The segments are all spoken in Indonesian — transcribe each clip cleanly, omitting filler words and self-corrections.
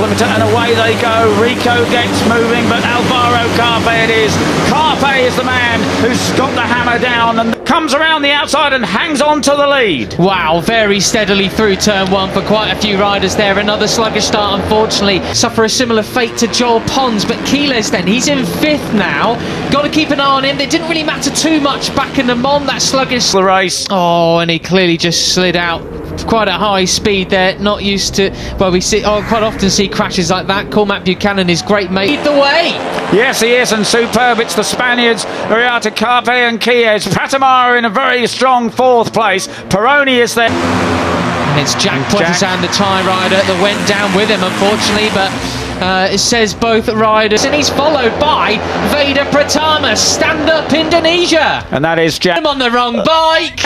limiter, and away they go. Rico gets moving, but Alvaro Carpe it is. Carpe is the man who's got the hammer down and comes around the outside and hangs on to the lead. Wow, very steadily through turn one for quite a few riders there. Another sluggish start, unfortunately. Suffer a similar fate to Joel Pons, but Quiles then, he's in fifth now. Got to keep an eye on him. It didn't really matter too much back in the Mans, that sluggish The race. Oh, and he clearly just slid out quite a high speed there. Not used to, well, we see quite often see crashes like that. Cormac Buchanan is great, mate. Lead the way. Yes, he is, and superb. It's the Spaniards, Uriarte, Carpe and Quiles. Patamara in a very strong fourth place. Peroni is there. And it's Jack Pottesan, the Thai rider, that went down with him, unfortunately, but it says both riders, and he's followed by Veda Pratama, Stand Up Indonesia. And that is Jack. I'm on the wrong bike.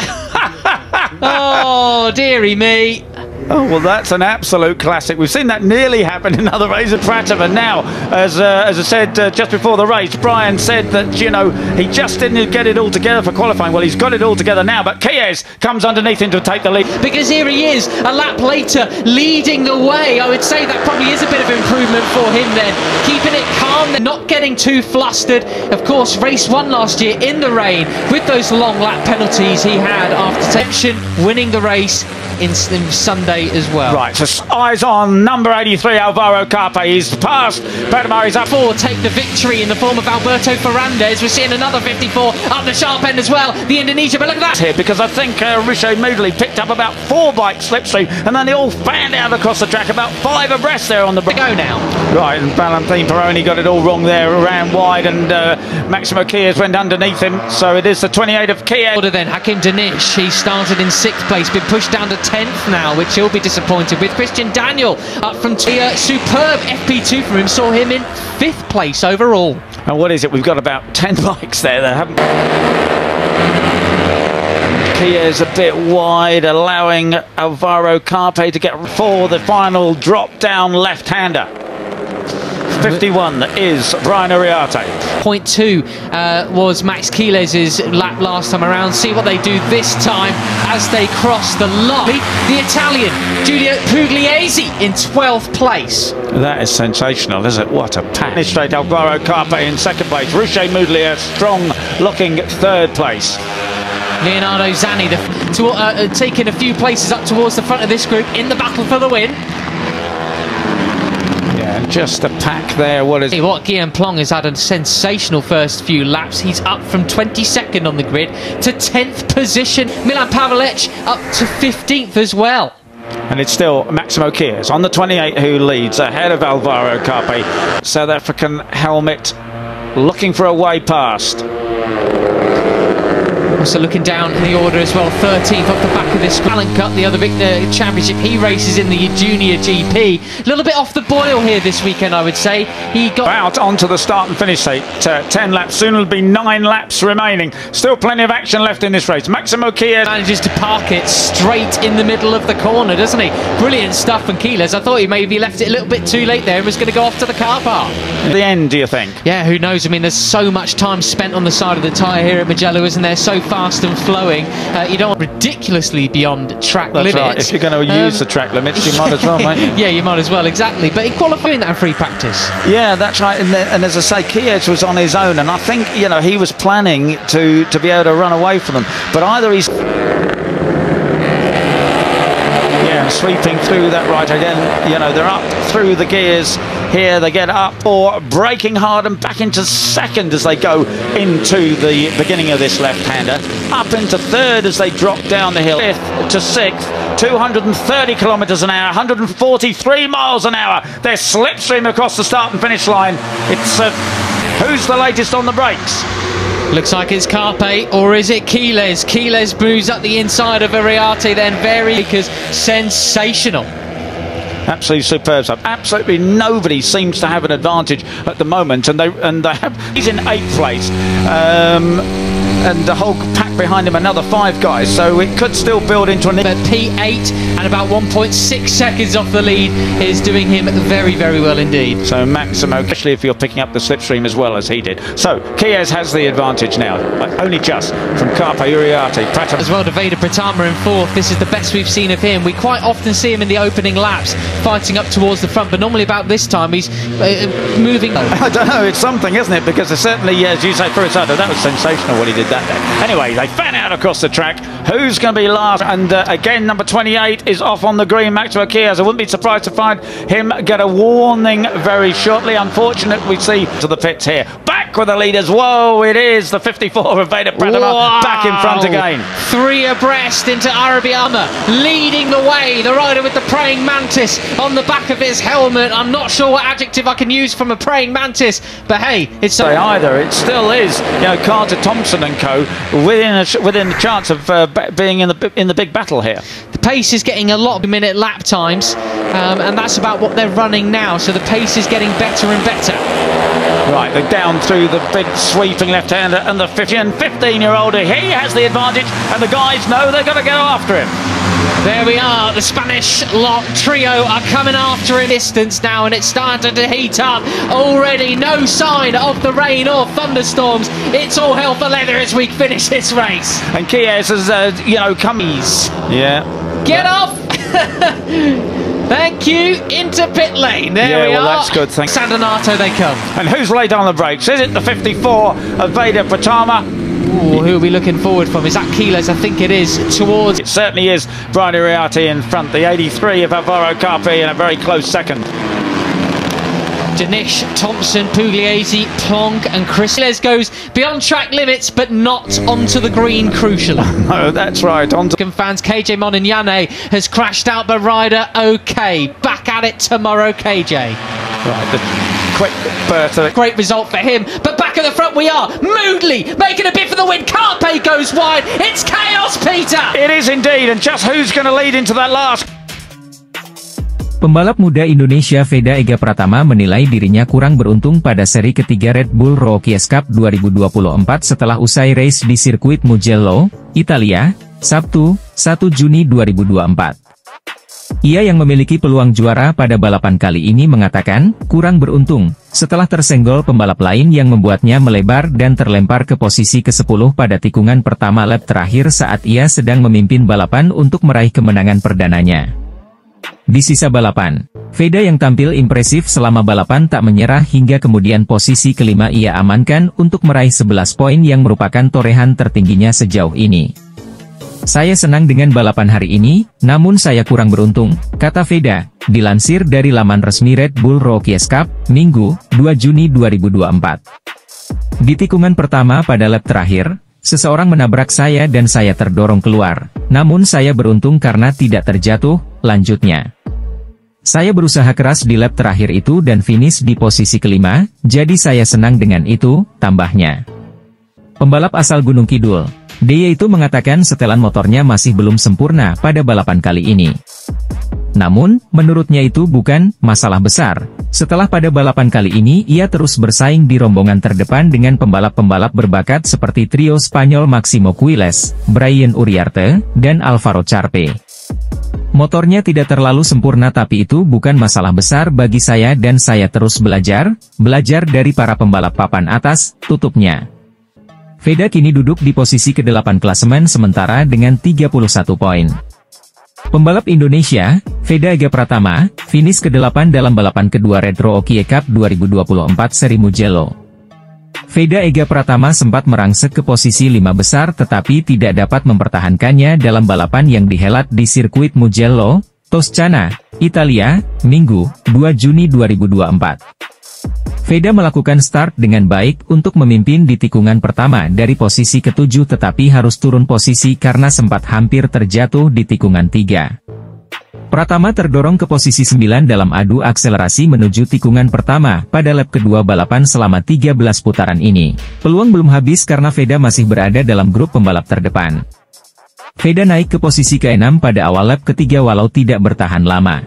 Oh, dearie me. Oh, well, that's an absolute classic. We've seen that nearly happen in other races. Pratama now, as I said just before the race, Brian said that, you know, he just didn't get it all together for qualifying. Well, he's got it all together now, but Quiles comes underneath him to take the lead. Because here he is, a lap later, leading the way. I would say that probably is a bit of improvement for him then. Keeping it calm, not getting too flustered. Of course, race one last year in the rain, with those long lap penalties he had after tension, winning the race in Sunday as well. Right, so eyes on number 83, Alvaro Carpe. He's passed Patamara, he's up. Take the victory in the form of Alberto Ferrandez. We're seeing another 54 up the sharp end as well, the Indonesia, but look at that here, because I think Richard Moodley picked up about 4 bikes slipstream, and then they all fanned out across the track, about 5 abreast there on the break. Go now. Right, and Valentin Peroni got it all wrong there, ran wide, and Maximo Quiles went underneath him, so it is the 28 of Quiles. Order then, Hakim Danish, he started in 6th place, been pushed down to 10th now, which he'll be disappointed with. Christian Daniel up from superb FP2 from him, saw him in 5th place overall. And what is it? We've got about 10 bikes there, haven't Quiles a bit wide, allowing Alvaro Carpe to get for the final drop down left-hander. 51 is Brian Uriarte. .2 was Max Quiles' lap last time around. See what they do this time as they cross the line. The Italian, Giulio Pugliese, in 12th place. That is sensational, is it? What a pack. Straight Alvaro Carpe in 2nd place. Ruche Moodley, a strong-looking 3rd place. Leonardo Zanni taking a few places up towards the front of this group in the battle for the win. Just a pack there. What is it? Guillaume Plong has had a sensational first few laps. He's up from 22nd on the grid to 10th position. Milan Pavelec up to 15th as well. And it's still Maximo Quiles on the 28 who leads ahead of Alvaro Carpe. South African helmet looking for a way past. Also looking down in the order as well, 13th off the back of this Allen Cup, the other big championship. He races in the Junior GP. A little bit off the boil here this weekend, I would say. He got out onto the start and finish straight. 10 laps, soon it'll be 9 laps remaining. Still plenty of action left in this race. Maximo Quiles manages to park it straight in the middle of the corner, doesn't he? Brilliant stuff from Quiles. I thought he maybe left it a little bit too late there and was going to go off to the car park. The end, do you think? Yeah, who knows? I mean, there's so much time spent on the side of the tyre here at Mugello, isn't there? So fast and flowing. You don't want ridiculously beyond track limits. Right. If you're going to use the track limits, you might as well, mate. Yeah, you might as well, exactly. But he qualified that in free practice. Yeah, that's right. And as I say, Quiles was on his own, and I think, you know, he was planning to be able to run away from them. But either he's sweeping through that right again, you know, they're up through the gears here, they get up, or braking hard and back into 2nd as they go into the beginning of this left-hander, up into 3rd as they drop down the hill, 5th to 6th, 230 kilometres an hour, 143 miles an hour. They're slipstream across the start and finish line. It's who's the latest on the brakes? Looks like it's Carpe, or is it Quiles? Quiles moves up the inside of Uriarte then, because sensational. Absolutely superb stuff. Absolutely nobody seems to have an advantage at the moment, and they have. He's in 8th place. and the whole pack behind him, another 5 guys, so it could still build into an... But P8 and about 1.6 seconds off the lead is doing him very, very well indeed. So Maximo, especially if you're picking up the slipstream as well as he did. So Chies has the advantage now, only just from Carpe Uriarte. As well to Vader Pratama in 4th. This is the best we've seen of him. We quite often see him in the opening laps fighting up towards the front, but normally about this time he's moving. I don't know, it's something, isn't it? Because certainly, as you say, Furusato, that was sensational what he did that day. Anyway, they fan out across the track. Who's going to be last? And again, number 28 is off on the green, Maximo Chies. I wouldn't be surprised to find him get a warning very shortly. Unfortunate, we see to the pits here. Back with the leaders. Whoa, it is the 54 of Vader Pratama back in front again. 3 abreast into Arabiyama, leading the way. The rider with the praying mantis on the back of his helmet. I'm not sure what adjective I can use from a praying mantis, but hey, it's so either. It still is, you know, Carter Thompson and co within the chance of being in the big battle here. The pace is getting a lot of minute lap times, and that's about what they're running now. So the pace is getting better and better. Right, they're down through the big sweeping left-hander and the 15-year-old. He has the advantage, and the guys know they've got to go after him. There we are, the Spanish trio are coming after in distance now, and it's starting to heat up already. No sign of the rain or thunderstorms. It's all hell for leather as we finish this race. And Chies has, you know, come... Yeah. Get off! Thank you, into pit lane. There we are. That's good, thanks. San Donato they come. And who's laid on the brakes? Is it the 54 of Vader Pratama? Ooh, who are we looking forward from? Is that Kilos? I think it is. Towards... It certainly is Brian Uriarte in front. The 83 of Alvaro Carpe in a very close second. Danish, Thompson, Pugliese, Plonk and Chris Les goes beyond track limits, but not onto the green, crucially. No, that's right. Fans, KJ Monignane has crashed out the rider. Okay, back at it tomorrow, KJ. Right, the quick Bertha. Great result for him, but back at the front we are. Moodley making a bid for the win. Carpe goes wide. It's chaos, Peter. It is indeed, and just who's going to lead into that last... Pembalap muda Indonesia Veda Ega Pratama menilai dirinya kurang beruntung pada seri ketiga Red Bull Rookies Cup 2024 setelah usai race di sirkuit Mugello, Italia, Sabtu, 1 Juni 2024. Ia yang memiliki peluang juara pada balapan kali ini mengatakan, kurang beruntung, setelah tersenggol pembalap lain yang membuatnya melebar dan terlempar ke posisi ke-10 pada tikungan pertama lap terakhir saat ia sedang memimpin balapan untuk meraih kemenangan perdananya. Di sisa balapan, Veda yang tampil impresif selama balapan tak menyerah hingga kemudian posisi kelima ia amankan untuk meraih 11 poin yang merupakan torehan tertingginya sejauh ini. Saya senang dengan balapan hari ini, namun saya kurang beruntung, kata Veda, dilansir dari laman resmi Red Bull Rookies Cup, Minggu, 2 Juni 2024. Di tikungan pertama pada lap terakhir, seseorang menabrak saya dan saya terdorong keluar, namun saya beruntung karena tidak terjatuh, lanjutnya. Saya berusaha keras di lap terakhir itu dan finish di posisi kelima, jadi saya senang dengan itu, tambahnya. Pembalap asal Gunung Kidul, dia itu mengatakan setelan motornya masih belum sempurna pada balapan kali ini. Namun, menurutnya itu bukan masalah besar. Setelah pada balapan kali ini ia terus bersaing di rombongan terdepan dengan pembalap-pembalap berbakat seperti trio Spanyol Maximo Quiles, Brian Uriarte, dan Alvaro Carpe. Motornya tidak terlalu sempurna tapi itu bukan masalah besar bagi saya dan saya terus belajar dari para pembalap papan atas, tutupnya. Veda kini duduk di posisi ke-8 klasemen sementara dengan 31 poin. Pembalap Indonesia, Veda Ega Pratama, finish ke-8 dalam balapan kedua Red Rookies Cup 2024 seri Mugello. Veda Ega Pratama sempat merangsek ke posisi 5 besar tetapi tidak dapat mempertahankannya dalam balapan yang dihelat di sirkuit Mugello, Toscana, Italia, Minggu, 2 Juni 2024. Veda melakukan start dengan baik untuk memimpin di tikungan pertama dari posisi ke-7 tetapi harus turun posisi karena sempat hampir terjatuh di tikungan 3. Pratama terdorong ke posisi 9 dalam adu akselerasi menuju tikungan pertama pada lap kedua balapan selama 13 putaran ini. Peluang belum habis karena Veda masih berada dalam grup pembalap terdepan. Veda naik ke posisi ke-6 pada awal lap ketiga walau tidak bertahan lama.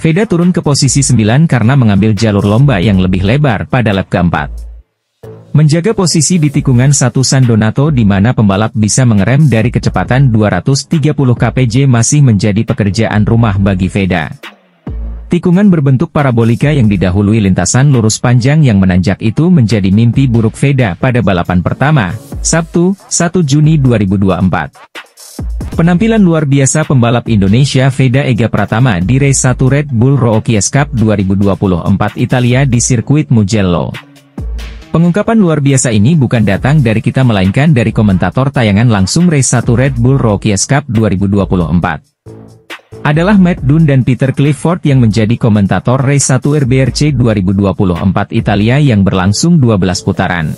Veda turun ke posisi 9 karena mengambil jalur lomba yang lebih lebar pada lap keempat. Menjaga posisi di tikungan 1 San Donato di mana pembalap bisa mengerem dari kecepatan 230 kpj masih menjadi pekerjaan rumah bagi Veda. Tikungan berbentuk parabolika yang didahului lintasan lurus panjang yang menanjak itu menjadi mimpi buruk Veda pada balapan pertama, Sabtu, 1 Juni 2024. Penampilan luar biasa pembalap Indonesia Veda Ega Pratama di race 1 Red Bull Rookies Cup 2024 Italia di sirkuit Mugello. Pengungkapan luar biasa ini bukan datang dari kita melainkan dari komentator tayangan langsung race 1 Red Bull Rookies Cup 2024. Adalah Matt Dunn dan Peter Clifford yang menjadi komentator race 1 RBRC 2024 Italia yang berlangsung 12 putaran.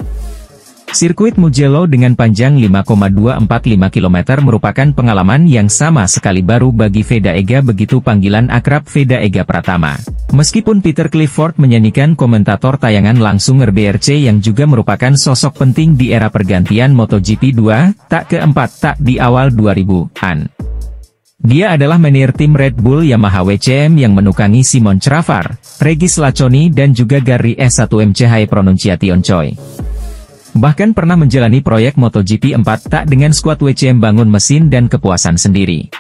Sirkuit Mugello dengan panjang 5,245 km merupakan pengalaman yang sama sekali baru bagi Veda Ega, begitu panggilan akrab Veda Ega Pratama. Meskipun Peter Clifford menyanyikan komentator tayangan langsung RBRC yang juga merupakan sosok penting di era pergantian MotoGP 2, tak keempat tak di awal 2000-an. Dia adalah manajer tim Red Bull Yamaha WCM yang menukangi Simon Cravar, Regis Laconi dan juga Gary S1MCH Pronunciation Choi. Bahkan pernah menjalani proyek MotoGP 4 tak dengan skuad WCM bangun mesin dan kepuasan sendiri.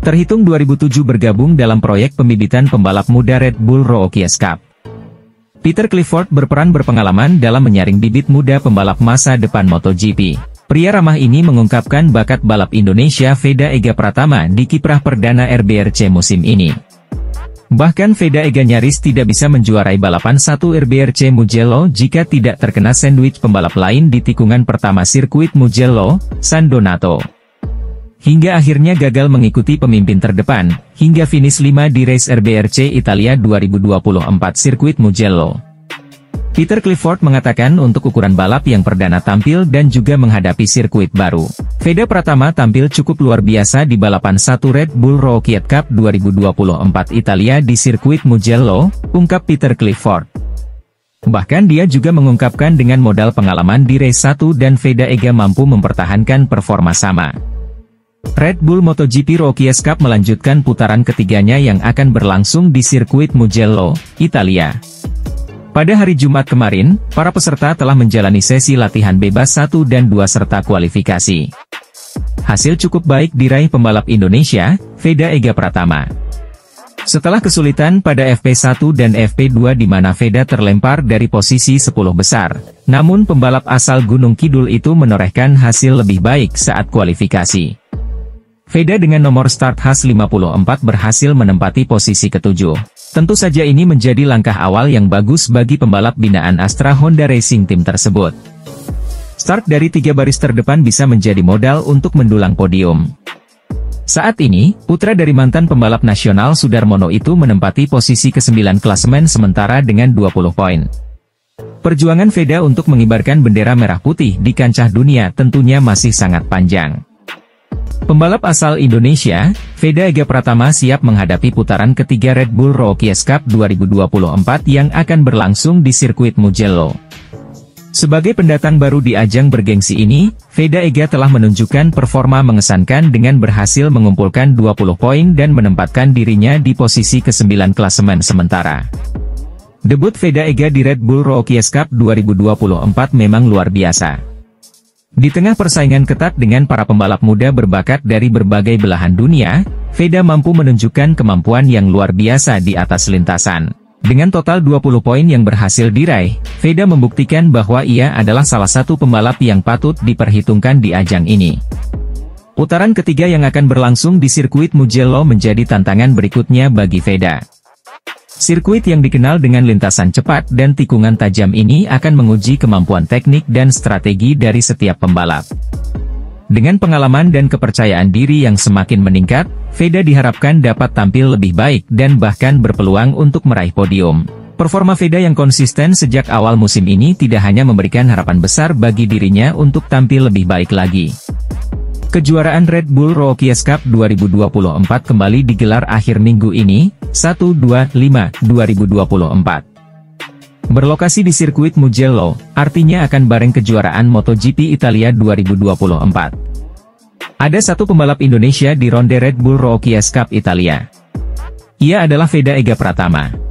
Terhitung 2007 bergabung dalam proyek pembibitan pembalap muda Red Bull Rookies Cup. Peter Clifford berperan berpengalaman dalam menyaring bibit muda pembalap masa depan MotoGP. Pria ramah ini mengungkapkan bakat balap Indonesia Veda Ega Pratama di kiprah perdana RBRC musim ini. Bahkan Veda Ega nyaris tidak bisa menjuarai balapan 1 RBRC Mugello jika tidak terkena sandwich pembalap lain di tikungan pertama sirkuit Mugello, San Donato. Hingga akhirnya gagal mengikuti pemimpin terdepan, hingga finish 5 di race RBRC Italia 2024 sirkuit Mugello. Peter Clifford mengatakan untuk ukuran balap yang perdana tampil dan juga menghadapi sirkuit baru, Veda Pratama tampil cukup luar biasa di balapan 1 Red Bull Rookies Cup 2024 Italia di sirkuit Mugello, ungkap Peter Clifford. Bahkan dia juga mengungkapkan dengan modal pengalaman di race 1 dan Veda Ega mampu mempertahankan performa sama. Red Bull MotoGP Rookies Cup melanjutkan putaran ketiganya yang akan berlangsung di sirkuit Mugello, Italia. Pada hari Jumat kemarin, para peserta telah menjalani sesi latihan bebas 1 dan 2 serta kualifikasi. Hasil cukup baik diraih pembalap Indonesia, Veda Ega Pratama. Setelah kesulitan pada FP1 dan FP2 di mana Veda terlempar dari posisi 10 besar, namun pembalap asal Gunung Kidul itu menorehkan hasil lebih baik saat kualifikasi. Veda dengan nomor start H54 berhasil menempati posisi ke-7. Tentu saja ini menjadi langkah awal yang bagus bagi pembalap binaan Astra Honda Racing Team tersebut. Start dari 3 baris terdepan bisa menjadi modal untuk mendulang podium. Saat ini, putra dari mantan pembalap nasional Sudarmono itu menempati posisi ke-9 klasemen sementara dengan 20 poin. Perjuangan Veda untuk mengibarkan bendera merah putih di kancah dunia tentunya masih sangat panjang. Pembalap asal Indonesia, Veda Ega Pratama siap menghadapi putaran ketiga Red Bull Rookies Cup 2024 yang akan berlangsung di sirkuit Mugello. Sebagai pendatang baru di ajang bergengsi ini, Veda Ega telah menunjukkan performa mengesankan dengan berhasil mengumpulkan 20 poin dan menempatkan dirinya di posisi ke-9 klasemen sementara. Debut Veda Ega di Red Bull Rookies Cup 2024 memang luar biasa. Di tengah persaingan ketat dengan para pembalap muda berbakat dari berbagai belahan dunia, Veda mampu menunjukkan kemampuan yang luar biasa di atas lintasan. Dengan total 20 poin yang berhasil diraih, Veda membuktikan bahwa ia adalah salah satu pembalap yang patut diperhitungkan di ajang ini. Putaran ketiga yang akan berlangsung di sirkuit Mugello menjadi tantangan berikutnya bagi Veda. Sirkuit yang dikenal dengan lintasan cepat dan tikungan tajam ini akan menguji kemampuan teknik dan strategi dari setiap pembalap. Dengan pengalaman dan kepercayaan diri yang semakin meningkat, Veda diharapkan dapat tampil lebih baik dan bahkan berpeluang untuk meraih podium. Performa Veda yang konsisten sejak awal musim ini tidak hanya memberikan harapan besar bagi dirinya untuk tampil lebih baik lagi. Kejuaraan Red Bull Rookies Cup 2024 kembali digelar akhir minggu ini, 1-2-5-2024. Berlokasi di sirkuit Mugello, artinya akan bareng kejuaraan MotoGP Italia 2024. Ada satu pembalap Indonesia di ronde Red Bull Rookies Cup Italia. Ia adalah Veda Ega Pratama.